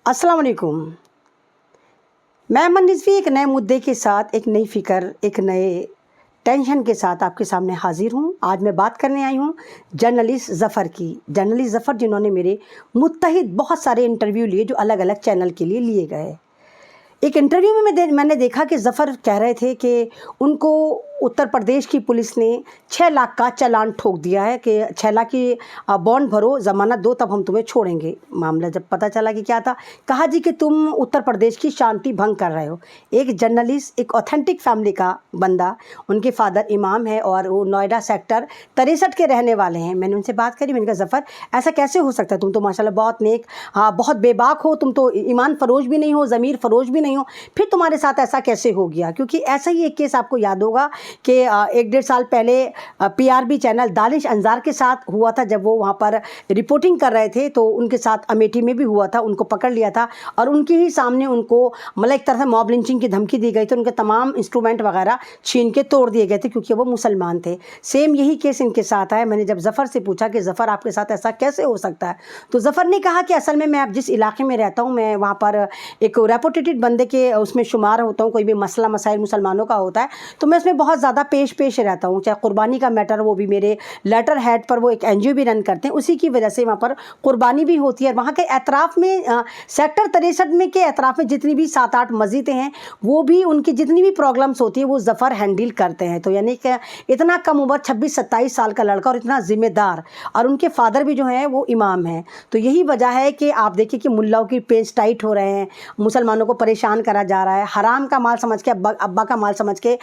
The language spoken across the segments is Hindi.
अस्सलाम वालेकुम। मैं अमन रिजवी एक नए मुद्दे के साथ, एक नई फ़िक्र, एक नए टेंशन के साथ आपके सामने हाज़िर हूँ। आज मैं बात करने आई हूँ जर्नलिस्ट ज़फ़र की। जर्नलिस्ट ज़फ़र जिन्होंने मेरे मुत्तहिद बहुत सारे इंटरव्यू लिए जो अलग अलग चैनल के लिए लिए गए। एक इंटरव्यू में मैंने देखा कि ज़फ़र कह रहे थे कि उनको उत्तर प्रदेश की पुलिस ने 6 लाख का चालान ठोक दिया है कि 6 लाख की बॉन्ड भरो, ज़मानत दो, तब हम तुम्हें छोड़ेंगे। मामला जब पता चला कि क्या था, कहा जी कि तुम उत्तर प्रदेश की शांति भंग कर रहे हो। एक जर्नलिस्ट, एक ऑथेंटिक फैमिली का बंदा, उनके फादर इमाम है और वो नोएडा सेक्टर 63 के रहने वाले हैं। मैंने उनसे बात करी, मैंने कहा ज़फ़र ऐसा कैसे हो सकता है, तुम तो माशाल्लाह बहुत नेक, बहुत बेबाक हो, तुम तो ईमान फरोज भी नहीं हो, ज़मीर फरोज भी नहीं हो, फिर तुम्हारे साथ ऐसा कैसे हो गया? क्योंकि ऐसा ही एक केस आपको याद होगा कि 1-1.5 साल पहले पीआरबी चैनल दानिश अंजार के साथ हुआ था। जब वो वहाँ पर रिपोर्टिंग कर रहे थे तो उनके साथ अमेठी में भी हुआ था, उनको पकड़ लिया था और उनके ही सामने उनको मतलब एक तरह से मॉब लिंचिंग की धमकी दी गई थी। उनके तमाम इंस्ट्रूमेंट वगैरह छीन के तोड़ दिए गए थे क्योंकि वो मुसलमान थे। सेम यही केस इनके साथ आया। मैंने जब ज़फ़र से पूछा कि ज़फ़र आपके साथ ऐसा कैसे हो सकता है, तो ज़फ़र ने कहा कि असल में मैं अब जिस इलाके में रहता हूँ, मैं वहाँ पर एक रेपुटेटेड बंदे के उसमें शुमार होता हूँ। कोई भी मसला मसाइल मुसलमानों का होता है तो मैं उसमें बहुत ज़्यादा पेश रहता हूँ। चाहे कुर्बानी का मैटर, वो भी मेरे लेटर हेड पर वो एक एनजीओ भी रन करते हैं, उसी की वजह से वहाँ पर कुर्बानी भी होती है। वहाँ के एतराफ़ में सेक्टर 63 में के एतराफ़ में जितनी भी 7-8 मस्जिदें हैं, वो भी उनकी जितनी भी प्रॉब्लम्स होती है वो ज़फ़र हैंडल करते हैं। तो यानी कि इतना कम उम्र 26-27 साल का लड़का और इतना ज़िम्मेदार, और उनके फादर भी जो हैं वो इमाम हैं। तो यही वजह है कि आप देखिए कि मुल्लाओं की पेंच टाइट हो रहे हैं, मुसलमानों को परेशान करा जा रहा है, हराम का माल समझ के, अब्बा का माल समझ के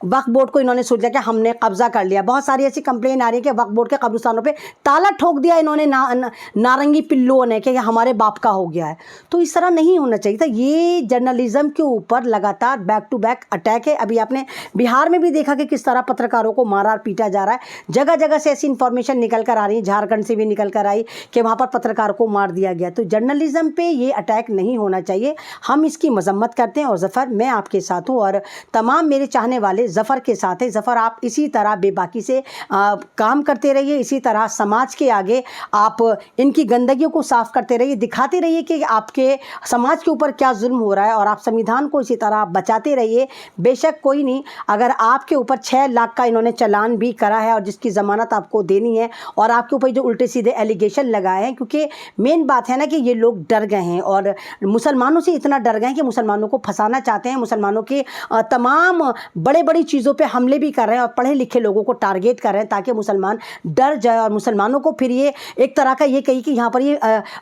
वक्फ बोर्ड को इन्होंने सोचा कि हमने कब्जा कर लिया। बहुत सारी ऐसी कंप्लेन आ रही है कि वक्फ बोर्ड के कब्रिस्तानों पे ताला ठोक दिया इन्होंने नारंगी पिल्लुओं ने कि हमारे बाप का हो गया है। तो इस तरह नहीं होना चाहिए था। ये जर्नलिज्म के ऊपर लगातार बैक टू बैक अटैक है। अभी आपने बिहार में भी देखा कि किस तरह पत्रकारों को मारा पीटा जा रहा है। जगह जगह से ऐसी इंफॉर्मेशन निकल कर आ रही है, झारखंड से भी निकल कर आई कि वहाँ पर पत्रकारों को मार दिया गया। तो जर्नलिज्म पे ये अटैक नहीं होना चाहिए। हम इसकी मजम्मत करते हैं और ज़फ़र, मैं आपके साथ हूँ और तमाम मेरे चाहने वाले ज़फ़र के साथ हैं। ज़फ़र, आप इसी तरह बेबाकी से काम करते रहिए, इसी तरह समाज के आगे आप इनकी गंदगियों को साफ़ करते रहिए, दिखाते रहिए कि आपके समाज के ऊपर क्या जुल्म हो रहा है, और आप संविधान को इसी तरह बचाते रहिए। बेशक कोई नहीं, अगर आपके ऊपर 6 लाख का इन्होंने चालान भी करा है और जिसकी ज़मानत आपको देनी है, और आपके ऊपर जो उल्टे सीधे एलिगेशन लगाए हैं, क्योंकि मेन बात है ना कि ये लोग डर गए हैं और मुसलमानों से इतना डर गए हैं कि मुसलमानों को फंसाना चाहते हैं, मुसलमानों के तमाम बड़ी चीज़ों पे हमले भी कर रहे हैं और पढ़े लिखे लोगों को टारगेट कर रहे हैं ताकि मुसलमान डर जाए और मुसलमानों को फिर ये एक तरह का ये कही कि यहाँ पर ये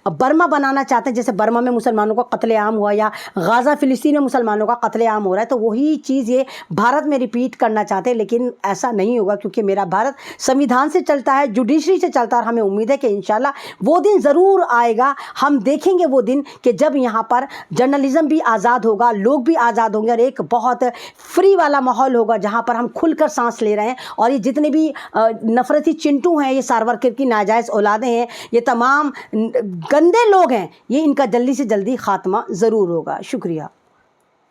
बर्मा बनाना चाहते हैं। जैसे बर्मा में मुसलमानों का कत्लेआम हुआ या गाज़ा फ़िलिस्तीन में मुसलमानों का कत्लेआम हो रहा है, तो वही चीज़ ये भारत में रिपीट करना चाहते हैं। लेकिन ऐसा नहीं होगा क्योंकि मेरा भारत संविधान से चलता है, जुडिशरी से चलता है और हमें उम्मीद है कि इंशाल्लाह वो दिन ज़रूर आएगा। हम देखेंगे वो दिन कि जब यहाँ पर जर्नलिज्म भी आज़ाद होगा, लोग भी आज़ाद होंगे और एक बहुत फ्री वाला माहौल होगा जहाँ पर हम खुलकर सांस ले रहे हैं। और ये जितने भी नफरती चिंटू हैं, ये सारवारकर की नाजायज़ औलादें हैं, ये तमाम गंदे लोग हैं, ये इनका जल्दी से जल्दी ख़ात्मा ज़रूर होगा। शुक्रिया।